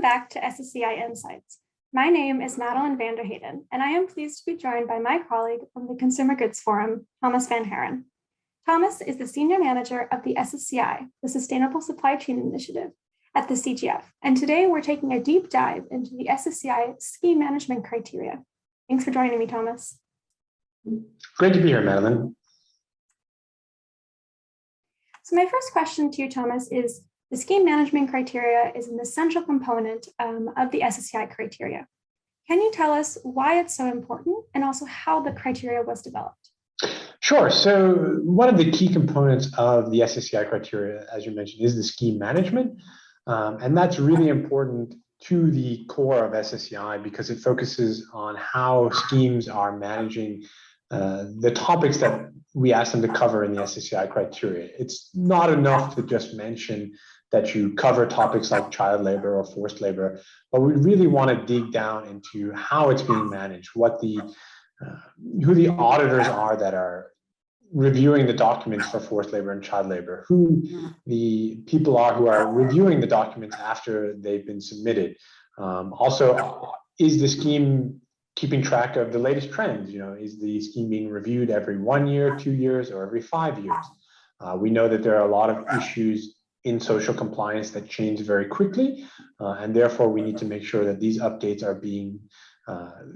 back to SSCI Insights. My name is Madeline van der Hayden, and I am pleased to be joined by my colleague from the Consumer Goods Forum, Thomas van Haaren. Thomas is the Senior Manager of the SSCI, the Sustainable Supply Chain Initiative, at the CGF, and today we're taking a deep dive into the SSCI scheme management criteria. Thanks for joining me, Thomas. Great to be here, Madeline. So my first question to you, Thomas, is the scheme management criteria is an essential component of the SSCI criteria. Can you tell us why it's so important and also how the criteria was developed? Sure. So one of the key components of the SSCI criteria, as you mentioned, is the scheme management. And that's really important to the core of SSCI because it focuses on how schemes are managing the topics that we ask them to cover in the SSCI criteria. It's not enough to just mention that you cover topics like child labor or forced labor, but we really want to dig down into how it's being managed, what the who the auditors are that are reviewing the documents for forced labor and child labor, who the people are who are reviewing the documents after they've been submitted. Also, is the scheme keeping track of the latest trends? You know, is the scheme being reviewed every 1 year, 2 years, or every 5 years? We know that there are a lot of issues in social compliance that change very quickly, and therefore we need to make sure that these updates are being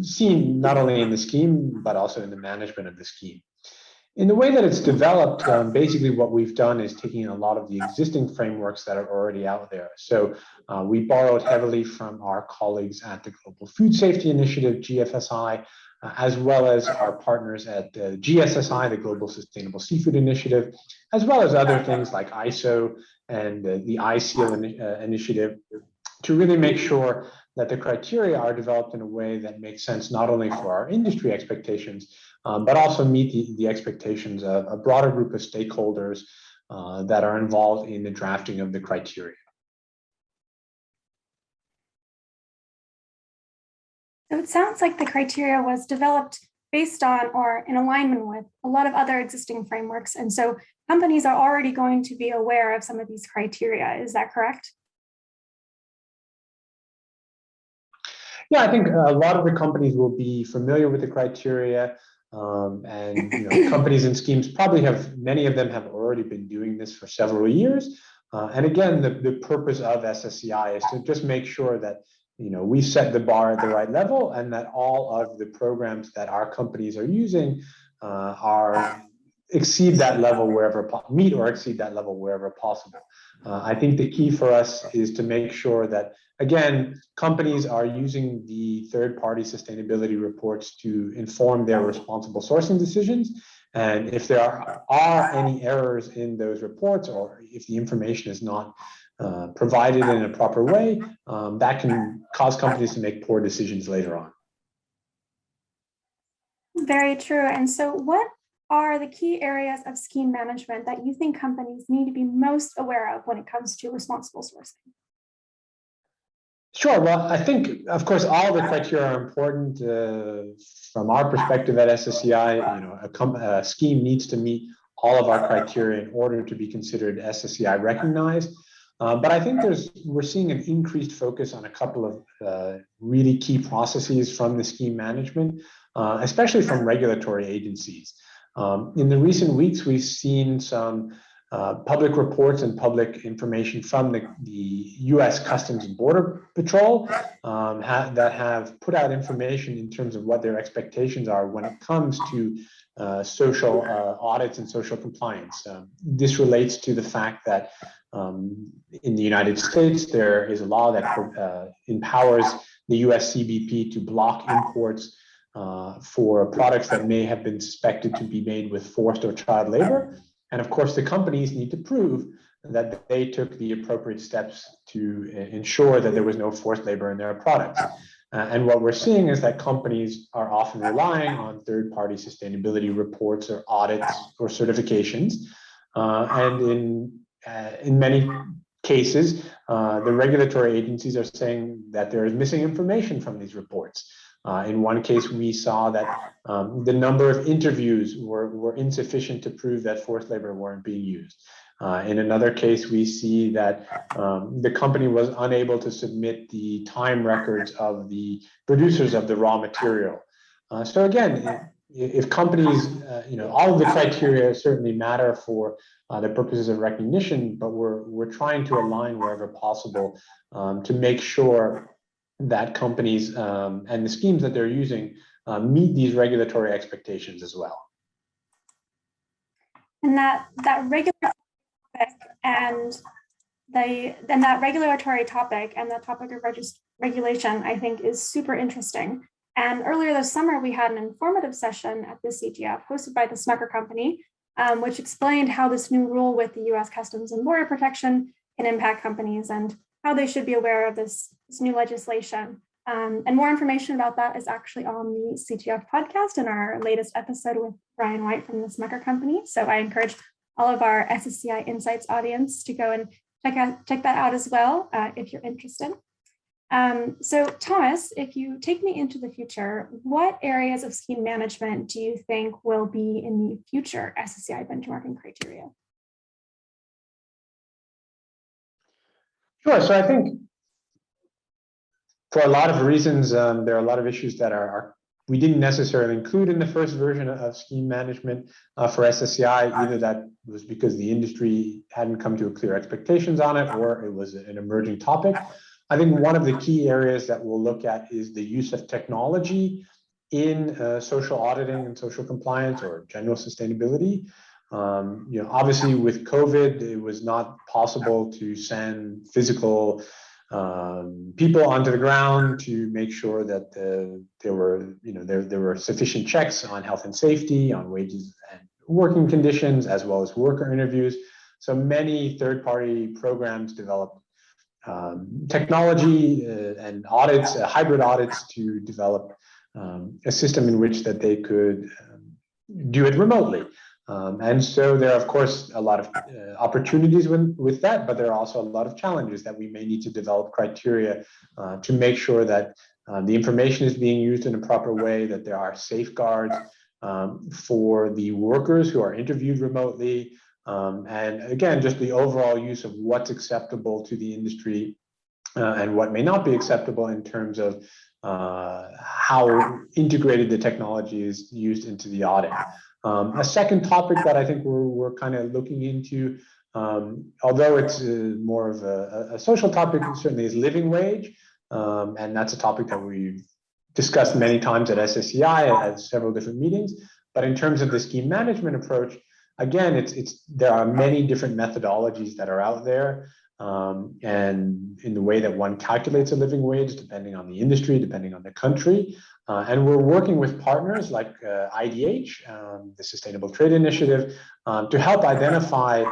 seen not only in the scheme, but also in the management of the scheme. In the way that it's developed, basically what we've done is taking a lot of the existing frameworks that are already out there. So we borrowed heavily from our colleagues at the Global Food Safety Initiative, GFSI, as well as our partners at GSSI, the Global Sustainable Seafood Initiative, as well as other things like ISO and the ISEAL initiative, to really make sure that the criteria are developed in a way that makes sense not only for our industry expectations, but also meet the expectations of a broader group of stakeholders that are involved in the drafting of the criteria. So it sounds like the criteria was developed based on or in alignment with a lot of other existing frameworks. And so companies are already going to be aware of some of these criteria. Is that correct? Yeah, I think a lot of the companies will be familiar with the criteria. And companies and schemes probably have, many of them have already been doing this for several years. And again, the purpose of SSCI is to just make sure that we set the bar at the right level and that all of the programs that our companies are using exceed that level wherever meet or exceed that level wherever possible. I think the key for us is to make sure that, again, companies are using the third-party sustainability reports to inform their responsible sourcing decisions. And if there are any errors in those reports, or if the information is not provided in a proper way, that can cause companies to make poor decisions later on. Very true. And so what are the key areas of scheme management that you think companies need to be most aware of when it comes to responsible sourcing? Sure. Well, I think, of course, all the criteria are important. From our perspective at SSCI, a scheme needs to meet all of our criteria in order to be considered SSCI recognized. But I think we're seeing an increased focus on a couple of really key processes from the scheme management, especially from regulatory agencies. In the recent weeks, we've seen some public reports and public information from the U.S. Customs and Border Patrol that have put out information in terms of what their expectations are when it comes to social audits and social compliance. This relates to the fact that in the United States, there is a law that empowers the U.S. CBP to block imports for products that may have been suspected to be made with forced or child labor. And of course, the companies need to prove that they took the appropriate steps to ensure that there was no forced labor in their products. And what we're seeing is that companies are often relying on third-party sustainability reports or audits or certifications. And in many cases, the regulatory agencies are saying that there is missing information from these reports. In one case, we saw that the number of interviews were insufficient to prove that forced labor weren't being used. In another case, we see that the company was unable to submit the time records of the producers of the raw material. So again, if companies, all of the criteria certainly matter for the purposes of recognition, but we're trying to align wherever possible to make sure that companies and the schemes that they're using meet these regulatory expectations as well. And that regulatory topic and that regulatory topic and the topic of regulation, I think, is super interesting. And earlier this summer, we had an informative session at the CGF hosted by the Smucker Company, which explained how this new rule with the US Customs and Border Protection can impact companies and how they should be aware of this new legislation. And more information about that is actually on the CGF podcast in our latest episode with Brian White from the Smucker Company. So I encourage all of our SSCI Insights audience to go and check that out as well if you're interested. So Thomas, if you take me into the future, what areas of scheme management do you think will be in the future SSCI benchmarking criteria? Sure. So I think for a lot of reasons, there are a lot of issues that we didn't necessarily include in the first version of scheme management for SSCI. Either that was because the industry hadn't come to a clear expectations on it, or it was an emerging topic. I think one of the key areas that we'll look at is the use of technology in social auditing and social compliance or general sustainability. Obviously with COVID, it was not possible to send physical people onto the ground to make sure that there were sufficient checks on health and safety, on wages and working conditions, as well as worker interviews. So many third-party programs developed technology and audits, hybrid audits, to develop a system in which that they could do it remotely. And so there are, of course, a lot of opportunities with that, but there are also a lot of challenges that we may need to develop criteria to make sure that the information is being used in a proper way, that there are safeguards for the workers who are interviewed remotely. And again, just the overall use of what's acceptable to the industry and what may not be acceptable in terms of how integrated the technology is used into the audit. A second topic that I think we're kind of looking into, although it's more of a social topic, certainly is living wage. And that's a topic that we've discussed many times at SSCI at several different meetings. But in terms of the scheme management approach, again, there are many different methodologies that are out there. And in the way that one calculates a living wage, depending on the industry, depending on the country. And we're working with partners like IDH, the Sustainable Trade Initiative, to help identify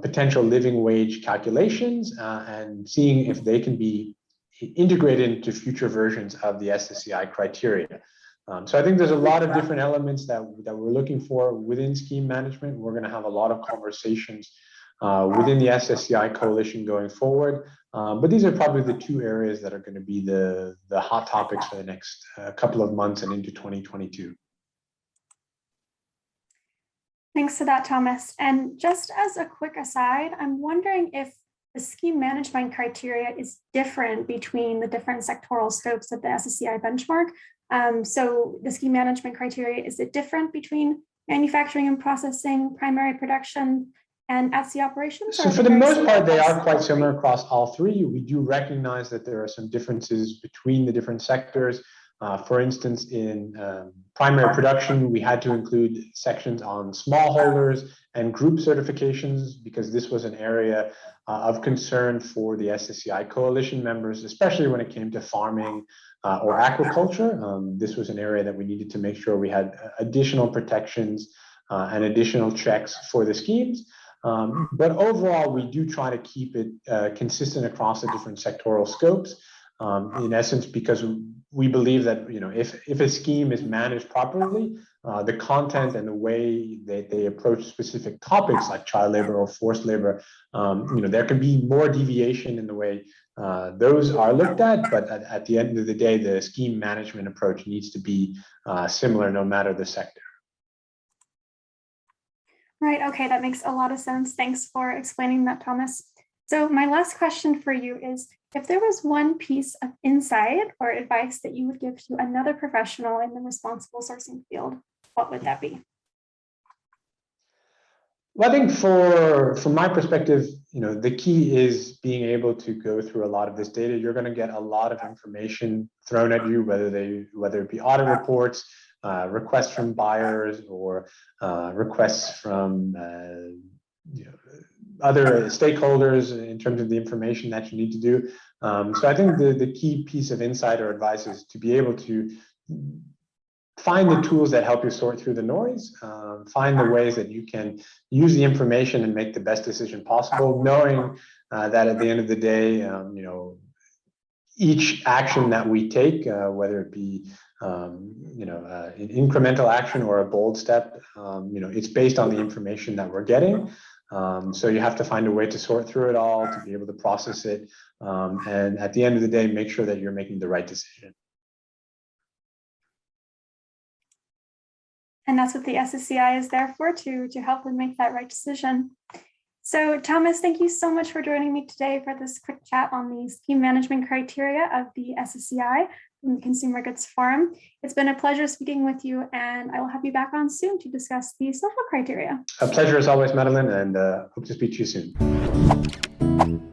potential living wage calculations and seeing if they can be integrated into future versions of the SSCI criteria. So I think there's a lot of different elements that we're looking for within scheme management. We're going to have a lot of conversations within the SSCI coalition going forward. But these are probably the two areas that are going to be the hot topics for the next couple of months and into 2022. Thanks for that, Thomas. And just as a quick aside, I'm wondering if the scheme management criteria is different between the different sectoral scopes of the SSCI benchmark. So the scheme management criteria, is it different between manufacturing and processing, primary production, and at-sea operations? So for the most part, they are quite similar across all three. We do recognize that there are some differences between the different sectors. For instance, in primary production, we had to include sections on smallholders and group certifications because this was an area of concern for the SSCI coalition members, especially when it came to farming or aquaculture. This was an area that we needed to make sure we had additional protections and additional checks for the schemes. But overall, we do try to keep it consistent across the different sectoral scopes. In essence, because we believe that if a scheme is managed properly, the content and the way that they approach specific topics like child labor or forced labor, there can be more deviation in the way those are looked at. But at the end of the day, the scheme management approach needs to be similar no matter the sector. Right. Okay. That makes a lot of sense. Thanks for explaining that, Thomas. So my last question for you is, if there was one piece of insight or advice that you would give to another professional in the responsible sourcing field, what would that be? Well, I think from my perspective, the key is being able to go through a lot of this data. You're going to get a lot of information thrown at you, whether it be audit reports, requests from buyers, or requests from other stakeholders in terms of the information that you need to do. So I think the key piece of insight or advice is to be able to find the tools that help you sort through the noise, find the ways that you can use the information and make the best decision possible, knowing that at the end of the day, each action that we take, whether it be an incremental action or a bold step, it's based on the information that we're getting. So you have to find a way to sort through it all, to be able to process it, and at the end of the day, make sure that you're making the right decision. And that's what the SSCI is there for, to help them make that right decision. So Thomas, thank you so much for joining me today for this quick chat on the scheme management criteria of the SSCI from the Consumer Goods Forum. It's been a pleasure speaking with you, and I will have you back on soon to discuss the social criteria. A pleasure as always, Madeline, and hope to speak to you soon.